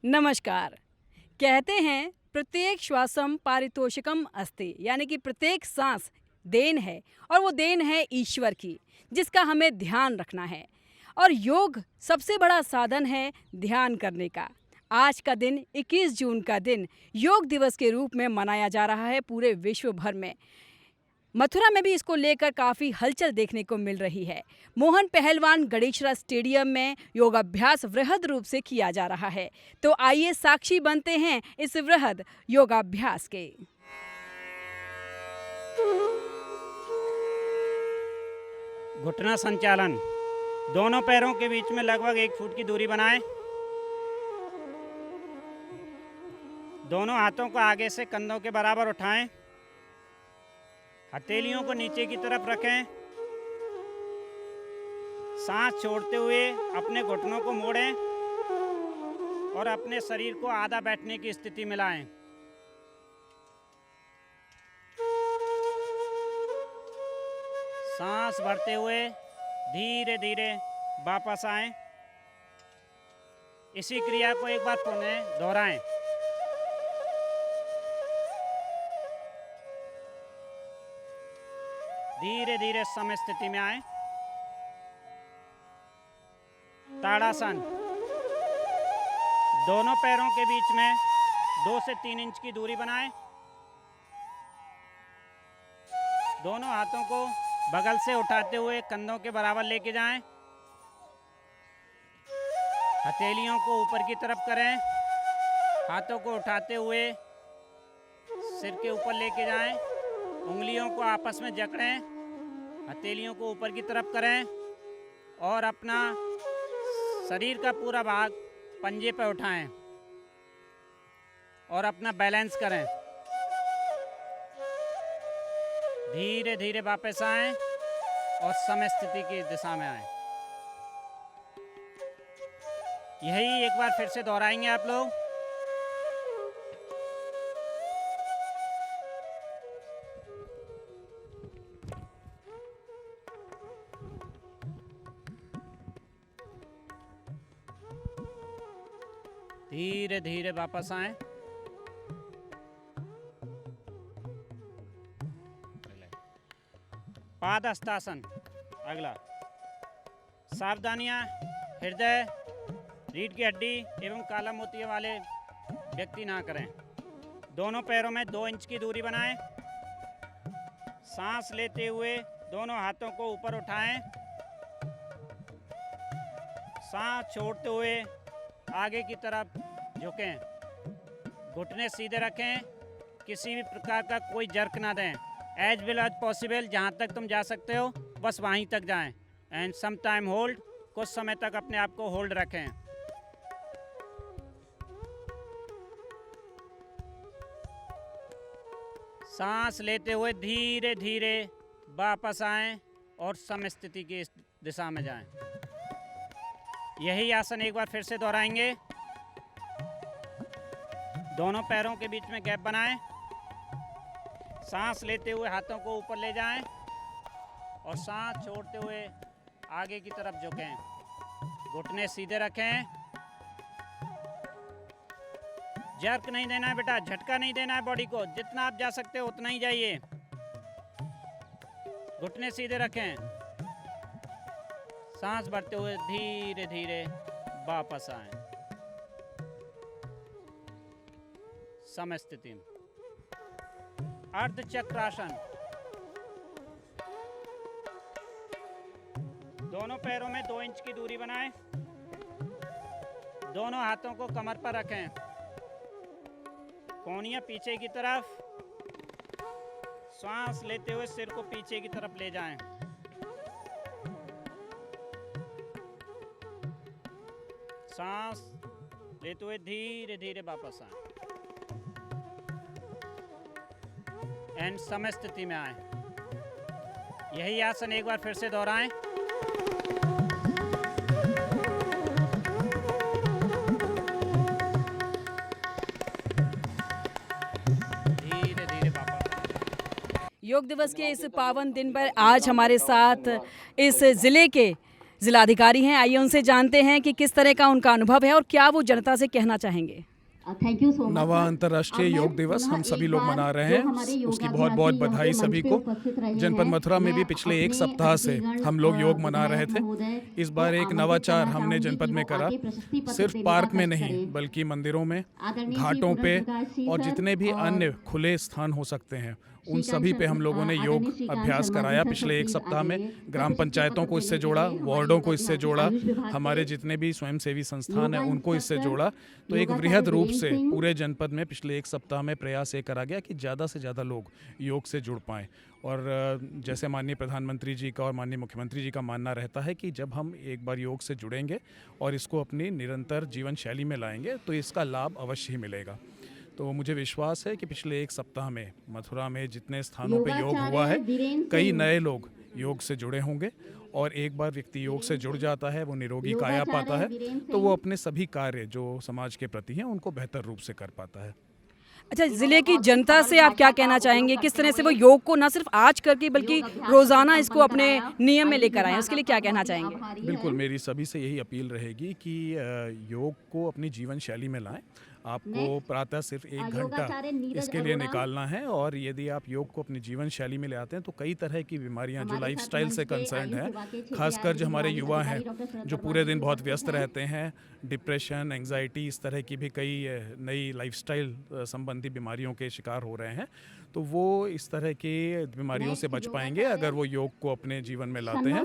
नमस्कार। कहते हैं प्रत्येक श्वासम पारितोषिकम अस्ति, यानी कि प्रत्येक सांस देन है और वो देन है ईश्वर की, जिसका हमें ध्यान रखना है। और योग सबसे बड़ा साधन है ध्यान करने का। आज का दिन 21 जून का दिन योग दिवस के रूप में मनाया जा रहा है पूरे विश्व भर में। मथुरा में भी इसको लेकर काफ़ी हलचल देखने को मिल रही है। मोहन पहलवान गणेशरा स्टेडियम में योगाभ्यास वृहद रूप से किया जा रहा है। तो आइए साक्षी बनते हैं इस वृहद योगाभ्यास के। घुटना संचालन। दोनों पैरों के बीच में लगभग 1 फुट की दूरी बनाएं। दोनों हाथों को आगे से कंधों के बराबर उठाएं। हथेलियों को नीचे की तरफ रखें। सांस छोड़ते हुए अपने घुटनों को मोड़ें और अपने शरीर को आधा बैठने की स्थिति में लाएं। सांस भरते हुए धीरे धीरे वापस आएं। इसी क्रिया को एक बार पुनः दोहराएं। धीरे धीरे सम स्थिति में आए। ताड़ासन। दोनों पैरों के बीच में 2 से 3 इंच की दूरी बनाएं। दोनों हाथों को बगल से उठाते हुए कंधों के बराबर लेके जाएं। हथेलियों को ऊपर की तरफ करें। हाथों को उठाते हुए सिर के ऊपर लेके जाएं। उंगलियों को आपस में जकड़ें। हथेलियों को ऊपर की तरफ करें और अपना शरीर का पूरा भाग पंजे पर उठाएं और अपना बैलेंस करें। धीरे धीरे वापस आएं और सम स्थिति की दिशा में आएं। यही एक बार फिर से दोहराएंगे आप लोग। धीरे धीरे वापस आएं। पादहस्तासन। अगला सावधानियां। हृदय, रीढ़ की हड्डी एवं काला मोतिया वाले व्यक्ति ना करें। दोनों पैरों में 2 इंच की दूरी बनाएं। सांस लेते हुए दोनों हाथों को ऊपर उठाएं। सांस छोड़ते हुए आगे की तरफ झुकें। घुटने सीधे रखें। किसी भी प्रकार का कोई जर्क ना दें। एज वेल एज पॉसिबल जहाँ तक तुम जा सकते हो बस वहीं तक जाएं। And some time hold. कुछ समय तक अपने आप को होल्ड रखें। सांस लेते हुए धीरे धीरे वापस आएं और सम स्थिति की इस दिशा में जाएं। यही आसन एक बार फिर से दोहराएंगे। दोनों पैरों के बीच में गैप बनाएं। सांस लेते हुए हाथों को ऊपर ले जाएं और सांस छोड़ते हुए आगे की तरफ झुकें। घुटने सीधे रखें। जर्क नहीं देना है बेटा, झटका नहीं देना है बॉडी को। जितना आप जा सकते हो उतना ही जाइए। घुटने सीधे रखें। सांस भरते हुए धीरे धीरे वापस आएं। सम स्थिति में। अर्धचक्रासन। दोनों पैरों में 2 इंच की दूरी बनाएं। दोनों हाथों को कमर पर रखें। कोहनियां पीछे की तरफ। सांस लेते हुए सिर को पीछे की तरफ ले जाएं। सांस लेते हुए धीरे धीरे वापस आएं। एंड सम स्थिति में आएं। यही आसन एक बार फिर से दोहराएं। धीरे धीरे वापस। योग दिवस के इस पावन दिन पर आज हमारे साथ इस ज़िले के जिलाधिकारी हैं, आइए उनसे जानते हैं कि किस तरह का उनका अनुभव है और क्या वो जनता से कहना चाहेंगे। Thank you so much. नवा अंतर्राष्ट्रीय योग दिवस हम सभी लोग मना रहे हैं, उसकी बहुत बहुत बधाई सभी को। जनपद मथुरा में भी पिछले एक सप्ताह से हम लोग योग मना रहे थे। इस बार एक नवाचार हमने जनपद में करा, सिर्फ पार्क में नहीं बल्कि मंदिरों में, घाटों पे और जितने भी अन्य खुले स्थान हो सकते हैं उन सभी पे हम लोगों ने योग अभ्यास कराया। पिछले एक सप्ताह में ग्राम पंचायतों को इससे जोड़ा, वार्डों को इससे जोड़ा, हमारे जितने भी स्वयंसेवी संस्थान हैं उनको इससे जोड़ा। तो एक वृहद रूप से पूरे जनपद में पिछले एक सप्ताह में प्रयास ये करा गया कि ज़्यादा से ज़्यादा लोग योग से जुड़ पाएँ। और जैसे माननीय प्रधानमंत्री जी का और माननीय मुख्यमंत्री जी का मानना रहता है कि जब हम एक बार योग से जुड़ेंगे और इसको अपनी निरंतर जीवन शैली में लाएंगे तो इसका लाभ अवश्य ही मिलेगा। तो मुझे विश्वास है कि पिछले एक सप्ताह में मथुरा में जितने स्थानों पे योग हुआ है, कई नए लोग योग से जुड़े होंगे और एक बार व्यक्ति योग से जुड़ जाता है, वो निरोगी काया पाता है, तो वो अपने सभी कार्य जो समाज के प्रति हैं उनको बेहतर रूप से कर पाता है। अच्छा, ज़िले की जनता से आप क्या कहना चाहेंगे, किस तरह से वो योग को न सिर्फ आज करके बल्कि रोज़ाना इसको अपने नियम में लेकर आएँ, उसके लिए क्या कहना चाहेंगे? बिल्कुल, मेरी सभी से यही अपील रहेगी कि योग को अपनी जीवन शैली में लाएं। आपको प्रातः सिर्फ 1 घंटा इसके लिए निकालना है और यदि आप योग को अपनी जीवन शैली में ले आते हैं तो कई तरह की बीमारियां जो लाइफस्टाइल से कंसर्न है, खासकर जो हमारे युवा हैं जो पूरे दिन बहुत व्यस्त रहते हैं, डिप्रेशन, एंग्जाइटी, इस तरह की भी कई नई लाइफस्टाइल संबंधी बीमारियों के शिकार हो रहे हैं, तो वो इस तरह की बीमारियों से बच पाएंगे अगर वो योग को अपने जीवन में लाते हैं।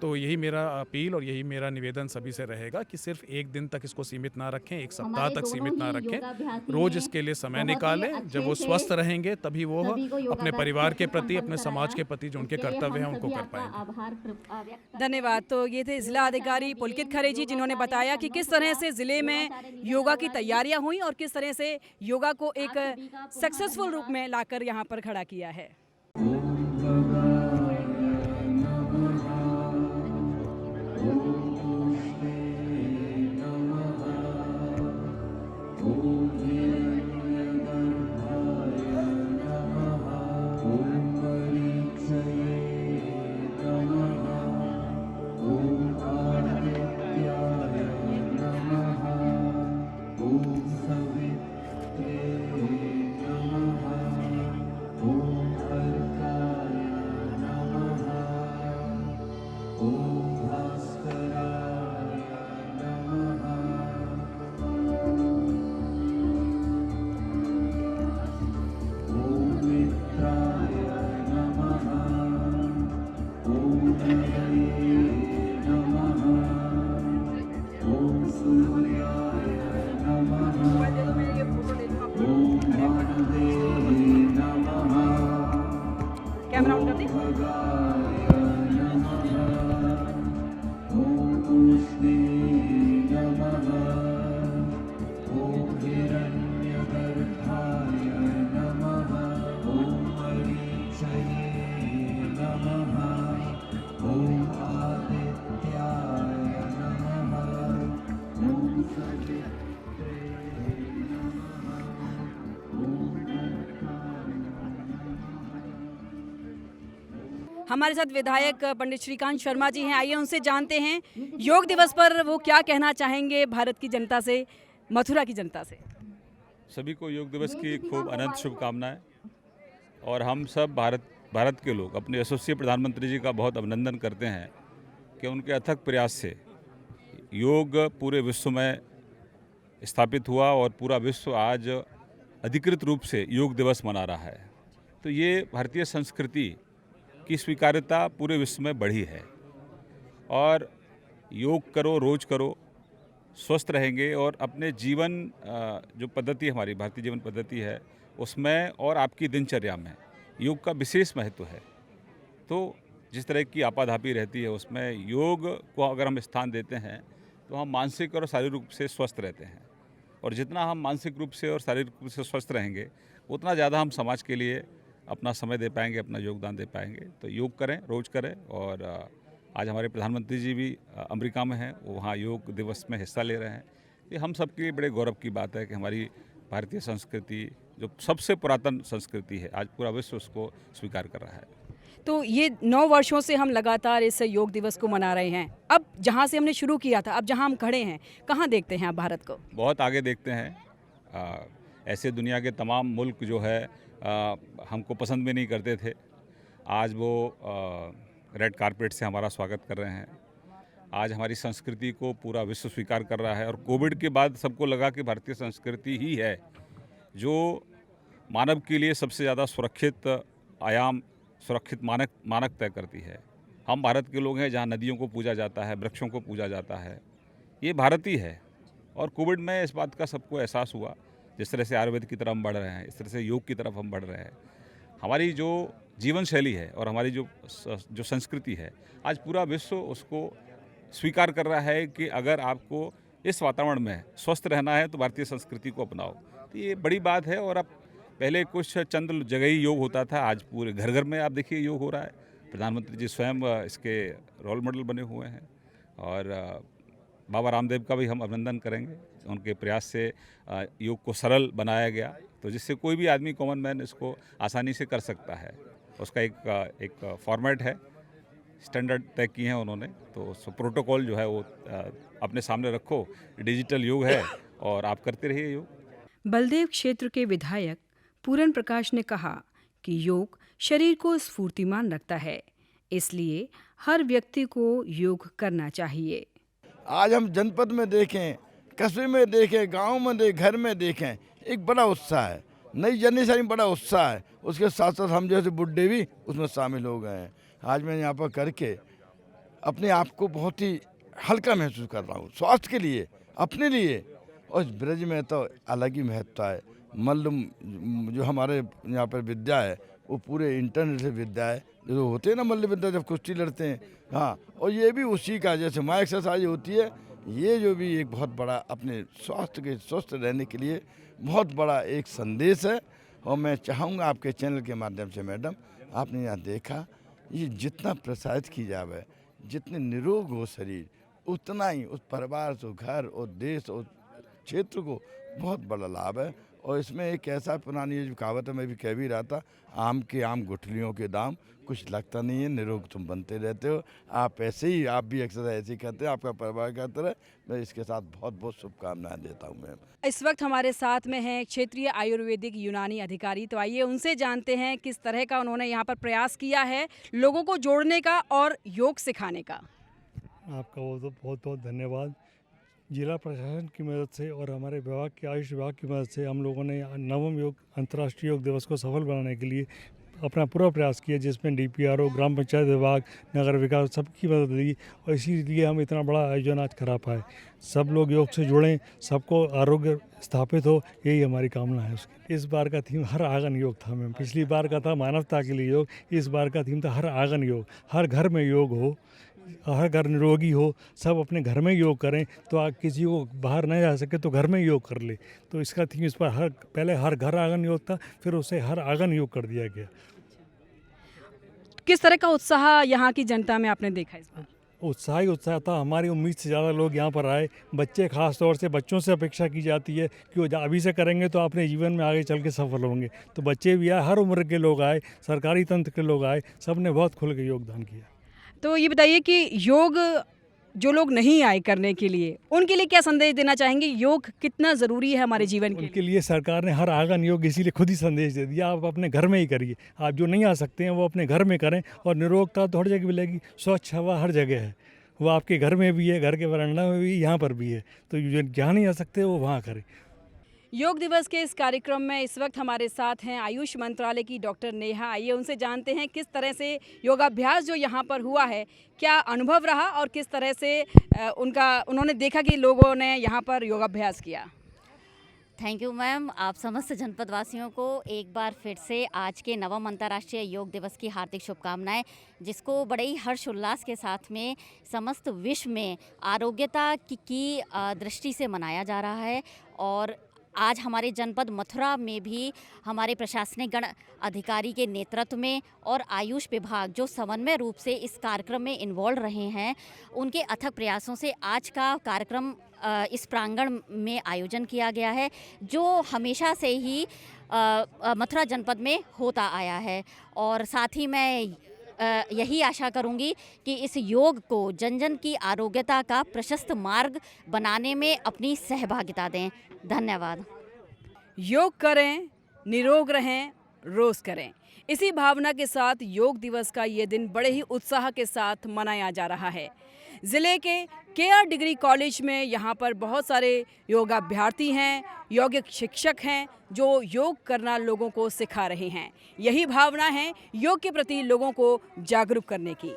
तो यही मेरा अपील और यही मेरा निवेदन सभी से रहेगा कि सिर्फ एक दिन तक इसको सीमित ना रखें, एक सप्ताह तक सीमित ना रखें, रोज इसके लिए समय निकालें। जब वो स्वस्थ रहेंगे तभी वो अपने परिवार के प्रति, अपने समाज के प्रति जो उनके कर्तव्य हैं उनको कर पाएंगे। धन्यवाद। तो ये थे जिला अधिकारी पुलकित खरे जी, जिन्होंने बताया कि किस तरह से ज़िले में योगा की तैयारियां हुई और किस तरह से योगा को एक सक्सेसफुल रूप में लाकर यहाँ पर खड़ा किया है। कैमरा ऑन कर दी। हमारे साथ विधायक पंडित श्रीकांत शर्मा जी हैं, आइए उनसे जानते हैं योग दिवस पर वो क्या कहना चाहेंगे भारत की जनता से, मथुरा की जनता से। सभी को योग दिवस की खूब अनंत शुभकामनाएं और हम सब भारत के लोग अपने यशस्वी प्रधानमंत्री जी का बहुत अभिनंदन करते हैं कि उनके अथक प्रयास से योग पूरे विश्व में स्थापित हुआ और पूरा विश्व आज अधिकृत रूप से योग दिवस मना रहा है। तो ये भारतीय संस्कृति की स्वीकार्यता पूरे विश्व में बढ़ी है और योग करो, रोज करो, स्वस्थ रहेंगे और अपने जीवन जो पद्धति हमारी भारतीय जीवन पद्धति है उसमें और आपकी दिनचर्या में योग का विशेष महत्व है। तो जिस तरह की आपाधापी रहती है उसमें योग को अगर हम स्थान देते हैं तो हम मानसिक और शारीरिक रूप से स्वस्थ रहते हैं और जितना हम मानसिक रूप से और शारीरिक रूप से स्वस्थ रहेंगे उतना ज़्यादा हम समाज के लिए अपना समय दे पाएंगे, अपना योगदान दे पाएंगे। तो योग करें, रोज करें। और आज हमारे प्रधानमंत्री जी भी अमेरिका में हैं, वो वहाँ योग दिवस में हिस्सा ले रहे हैं। ये हम सब के लिए बड़े गौरव की बात है कि हमारी भारतीय संस्कृति जो सबसे पुरातन संस्कृति है आज पूरा विश्व उसको स्वीकार कर रहा है। तो ये 9 वर्षों से हम लगातार इस योग दिवस को मना रहे हैं। अब जहाँ से हमने शुरू किया था, अब जहाँ हम खड़े हैं, कहाँ देखते हैं आप भारत को? बहुत आगे देखते हैं। ऐसे दुनिया के तमाम मुल्क जो है हमको पसंद भी नहीं करते थे, आज वो रेड कारपेट से हमारा स्वागत कर रहे हैं। आज हमारी संस्कृति को पूरा विश्व स्वीकार कर रहा है और कोविड के बाद सबको लगा कि भारतीय संस्कृति ही है जो मानव के लिए सबसे ज़्यादा सुरक्षित आयाम, सुरक्षित मानक तय करती है। हम भारत के लोग हैं जहाँ नदियों को पूजा जाता है, वृक्षों को पूजा जाता है, ये भारत ही है। और कोविड में इस बात का सबको एहसास हुआ, जिस तरह से आयुर्वेद की तरफ हम बढ़ रहे हैं, इस तरह से योग की तरफ हम बढ़ रहे हैं। हमारी जो जीवन शैली है और हमारी जो संस्कृति है, आज पूरा विश्व उसको स्वीकार कर रहा है कि अगर आपको इस वातावरण में स्वस्थ रहना है तो भारतीय संस्कृति को अपनाओ। तो ये बड़ी बात है। और अब पहले कुछ चंद जगह ही योग होता था, आज पूरे घर घर में आप देखिए योग हो रहा है। प्रधानमंत्री जी स्वयं इसके रोल मॉडल बने हुए हैं और बाबा रामदेव का भी हम अभिनंदन करेंगे। उनके प्रयास से योग को सरल बनाया गया, तो जिससे कोई भी आदमी, कॉमन मैन, इसको आसानी से कर सकता है। उसका एक फॉर्मेट है, स्टैंडर्ड तय किए हैं उन्होंने, तो प्रोटोकॉल जो है वो अपने सामने रखो। डिजिटल योग है और आप करते रहिए योग। बलदेव क्षेत्र के विधायक पूरन प्रकाश ने कहा कि योग शरीर को स्फूर्तिमान रखता है, इसलिए हर व्यक्ति को योग करना चाहिए। आज हम जनपद में देखें, कस्बे में देखें, गांव में देखें, घर में देखें, एक बड़ा उत्साह है, नई जनरेशन में बड़ा उत्साह है। उसके साथ साथ हम जैसे बुढ़े भी उसमें शामिल हो गए हैं। आज मैं यहाँ पर करके अपने आप को बहुत ही हल्का महसूस कर रहा हूँ, स्वास्थ्य के लिए, अपने लिए। और इस ब्रज में तो अलग ही महत्व है। मल्ल जो हमारे यहाँ पर विद्या है वो पूरे इंटरनेट से विद्या है। जो होते हैं ना मल्ल विद्या, जब कुश्ती लड़ते हैं, हाँ, और ये भी उसी का, जैसे माँ एक्सरसाइज होती है, ये जो भी एक बहुत बड़ा अपने स्वास्थ्य के स्वस्थ रहने के लिए बहुत बड़ा एक संदेश है। और मैं चाहूँगा आपके चैनल के माध्यम से, मैडम, आपने यहाँ देखा, ये जितना प्रसारित की जाए, जितने निरोग हो शरीर, उतना ही उस परिवार से, घर और देश और क्षेत्र को बहुत बड़ा लाभ है। और इसमें एक ऐसा पुरानी जो कहावत है, मैं भी कह भी रहा था, आम के आम गुठलियों के दाम, कुछ लगता नहीं है, निरोग तुम बनते रहते हो। आप ऐसे ही, आप भी एक्सरसाइज ऐसे ही करते हैं, आपका परिवार करते रहे। मैं इसके साथ बहुत बहुत शुभकामनाएं देता हूँ। मैम, इस वक्त हमारे साथ में हैं क्षेत्रीय आयुर्वेदिक यूनानी अधिकारी, तो आइए उनसे जानते हैं किस तरह का उन्होंने यहाँ पर प्रयास किया है लोगों को जोड़ने का और योग सिखाने का। आपका बहुत बहुत धन्यवाद। जिला प्रशासन की मदद से और हमारे विभाग के आयुष विभाग की मदद से हम लोगों ने 9वां योग अंतर्राष्ट्रीय योग दिवस को सफल बनाने के लिए अपना पूरा प्रयास किया, जिसमें DPRO, ग्राम पंचायत विभाग, नगर विकास सबकी मदद ली। और इसीलिए हम इतना बड़ा आयोजन आज करा पाए। सब लोग योग से जुड़ें, सबको आरोग्य स्थापित हो, यही हमारी कामना है। उसकी इस बार का थीम हर आंगन योग था। मैम, पिछली बार का था मानवता के लिए योग, इस बार का थीम था हर आंगन योग। हर घर में योग हो, हर घर निरोगी हो, सब अपने घर में योग करें। तो आप किसी को बाहर नहीं जा सके तो घर में योग कर ले। तो इसका थीम इस पर पहले हर घर आंगन योग था, फिर उसे हर आंगन योग कर दिया गया। किस तरह का उत्साह यहाँ की जनता में आपने देखा इस बार? उत्साह ही उत्साह था। हमारी उम्मीद से ज़्यादा लोग यहाँ पर आए। बच्चे, खास तौर से बच्चों से अपेक्षा की जाती है कि वो अभी से करेंगे तो अपने जीवन में आगे चल के सफल होंगे। तो बच्चे भी आए, हर उम्र के लोग आए, सरकारी तंत्र के लोग आए, सब ने बहुत खुल के योगदान किया। तो ये बताइए कि योग जो लोग नहीं आए करने के लिए, उनके लिए क्या संदेश देना चाहेंगे? योग कितना ज़रूरी है हमारे जीवन के उनके लिए सरकार ने हर आंगन योग इसीलिए खुद ही संदेश दे दिया, आप अपने घर में ही करिए। आप जो नहीं आ सकते हैं वो अपने घर में करें। और निरोगता तो हर जगह मिलेगी, स्वच्छ हवा हर जगह है, वो आपके घर में भी है, घर के वरांडा में भी, यहाँ पर भी है। तो जो जहाँ नहीं आ सकते वो वहाँ करें। योग दिवस के इस कार्यक्रम में इस वक्त हमारे साथ हैं आयुष मंत्रालय की डॉक्टर नेहा। आइए उनसे जानते हैं किस तरह से योगाभ्यास जो यहाँ पर हुआ है, क्या अनुभव रहा और किस तरह से उन्होंने देखा कि लोगों ने यहाँ पर योगाभ्यास किया। Thank you ma'am. आप समस्त जनपद वासियों को एक बार फिर से आज के 9वां अंतर्राष्ट्रीय योग दिवस की हार्दिक शुभकामनाएं, जिसको बड़े ही हर्षोल्लास के साथ में समस्त विश्व में आरोग्यता की दृष्टि से मनाया जा रहा है। और आज हमारे जनपद मथुरा में भी हमारे प्रशासनिक गण अधिकारी के नेतृत्व में और आयुष विभाग जो समन्वय रूप से इस कार्यक्रम में इन्वॉल्व रहे हैं, उनके अथक प्रयासों से आज का कार्यक्रम इस प्रांगण में आयोजन किया गया है, जो हमेशा से ही मथुरा जनपद में होता आया है। और साथ ही मैं यही आशा करूंगी कि इस योग को जन जन की आरोग्यता का प्रशस्त मार्ग बनाने में अपनी सहभागिता दें। धन्यवाद। योग करें, निरोग रहें, रोज करें। इसी भावना के साथ योग दिवस का ये दिन बड़े ही उत्साह के साथ मनाया जा रहा है। ज़िले के केआर डिग्री कॉलेज में यहाँ पर बहुत सारे योगाभ्यार्थी हैं, यौगिक शिक्षक हैं जो योग करना लोगों को सिखा रहे हैं। यही भावना है योग के प्रति लोगों को जागरूक करने की।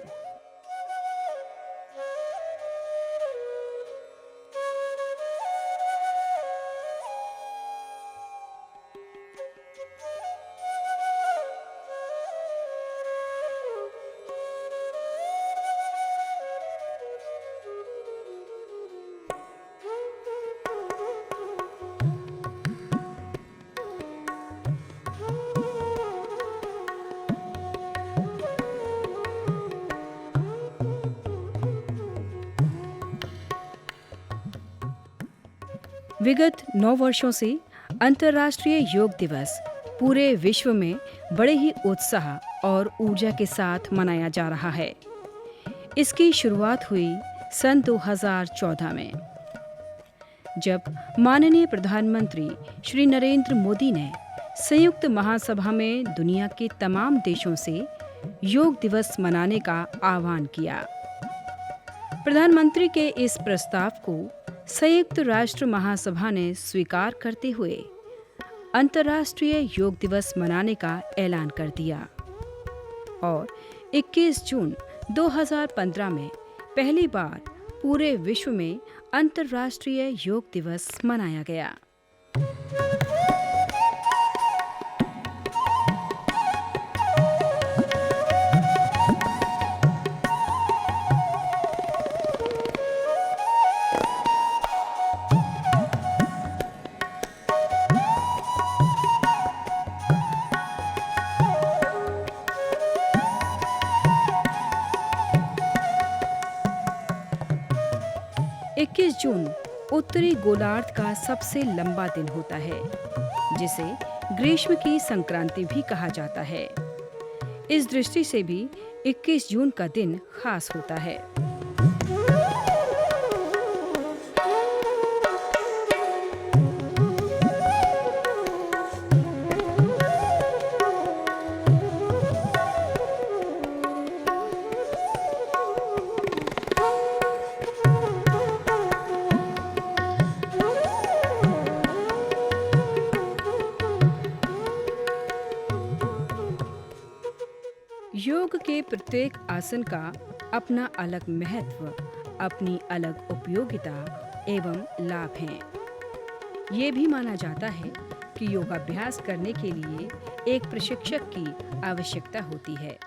विगत 9 वर्षों से अंतर्राष्ट्रीय योग दिवस पूरे विश्व में बड़े ही उत्साह और ऊर्जा के साथ मनाया जा रहा है। इसकी शुरुआत हुई सन 2014 में, जब माननीय प्रधानमंत्री श्री नरेंद्र मोदी ने संयुक्त महासभा में दुनिया के तमाम देशों से योग दिवस मनाने का आह्वान किया। प्रधानमंत्री के इस प्रस्ताव को संयुक्त राष्ट्र महासभा ने स्वीकार करते हुए अंतर्राष्ट्रीय योग दिवस मनाने का ऐलान कर दिया और 21 जून 2015 में पहली बार पूरे विश्व में अंतर्राष्ट्रीय योग दिवस मनाया गया। जून उत्तरी गोलार्ध का सबसे लंबा दिन होता है, जिसे ग्रीष्म की संक्रांति भी कहा जाता है। इस दृष्टि से भी 21 जून का दिन खास होता है। योग के प्रत्येक आसन का अपना अलग महत्व, अपनी अलग उपयोगिता एवं लाभ हैं। ये भी माना जाता है कि योगाभ्यास करने के लिए एक प्रशिक्षक की आवश्यकता होती है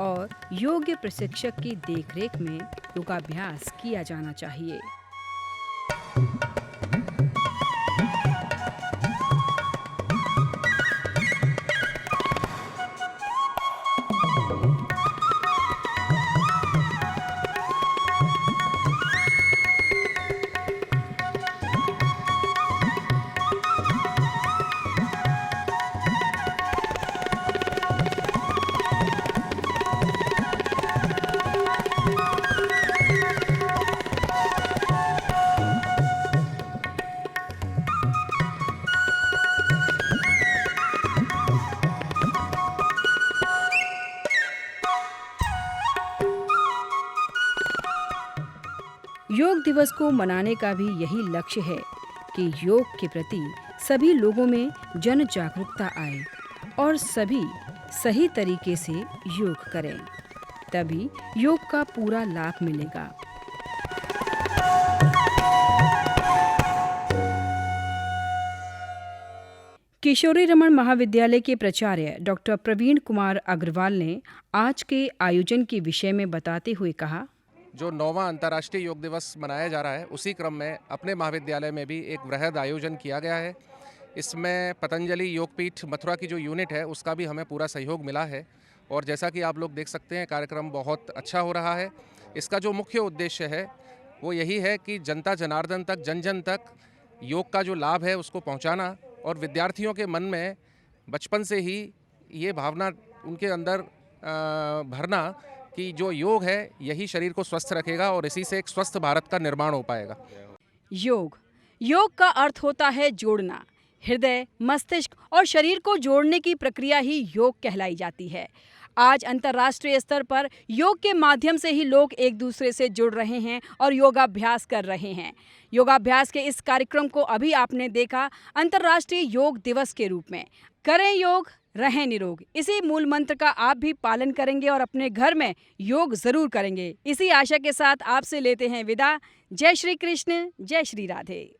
और योग्य प्रशिक्षक की देखरेख में योगाभ्यास किया जाना चाहिए। योग दिवस को मनाने का भी यही लक्ष्य है कि योग के प्रति सभी लोगों में जन जागरूकता आए और सभी सही तरीके से योग करें, तभी योग का पूरा लाभ मिलेगा। किशोरी रमन महाविद्यालय के प्राचार्य डॉक्टर प्रवीण कुमार अग्रवाल ने आज के आयोजन के विषय में बताते हुए कहा, जो 9वां अंतर्राष्ट्रीय योग दिवस मनाया जा रहा है, उसी क्रम में अपने महाविद्यालय में भी एक वृहद आयोजन किया गया है। इसमें पतंजलि योगपीठ मथुरा की जो यूनिट है उसका भी हमें पूरा सहयोग मिला है और जैसा कि आप लोग देख सकते हैं कार्यक्रम बहुत अच्छा हो रहा है। इसका जो मुख्य उद्देश्य है वो यही है कि जनता जनार्दन तक, जन जन तक योग का जो लाभ है उसको पहुँचाना और विद्यार्थियों के मन में बचपन से ही ये भावना उनके अंदर भरना कि जो योग है यही शरीर को स्वस्थ रखेगा और इसी से एक स्वस्थ भारत का निर्माण हो पाएगा। योग का अर्थ होता है जोड़ना। हृदय, मस्तिष्क और शरीर को जोड़ने की प्रक्रिया ही योग कहलाई जाती है। आज अंतर्राष्ट्रीय स्तर पर योग के माध्यम से ही लोग एक दूसरे से जुड़ रहे हैं और योगाभ्यास कर रहे हैं। योगाभ्यास के इस कार्यक्रम को अभी आपने देखा अंतर्राष्ट्रीय योग दिवस के रूप में। करें योग, रहें निरोग, इसी मूल मंत्र का आप भी पालन करेंगे और अपने घर में योग जरूर करेंगे। इसी आशा के साथ आपसे लेते हैं विदा। जय श्री कृष्ण, जय श्री राधे।